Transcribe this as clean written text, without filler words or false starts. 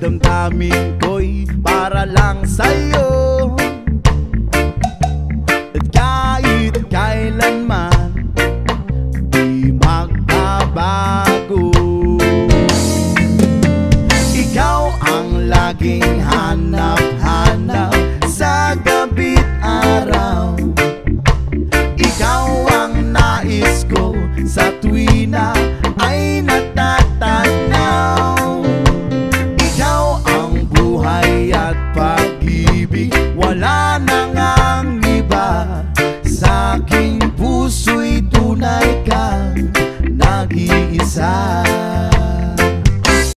damdamin ko'y para lang sa'yo. At kahit kailanman di magbabago, ikaw ang laging hanap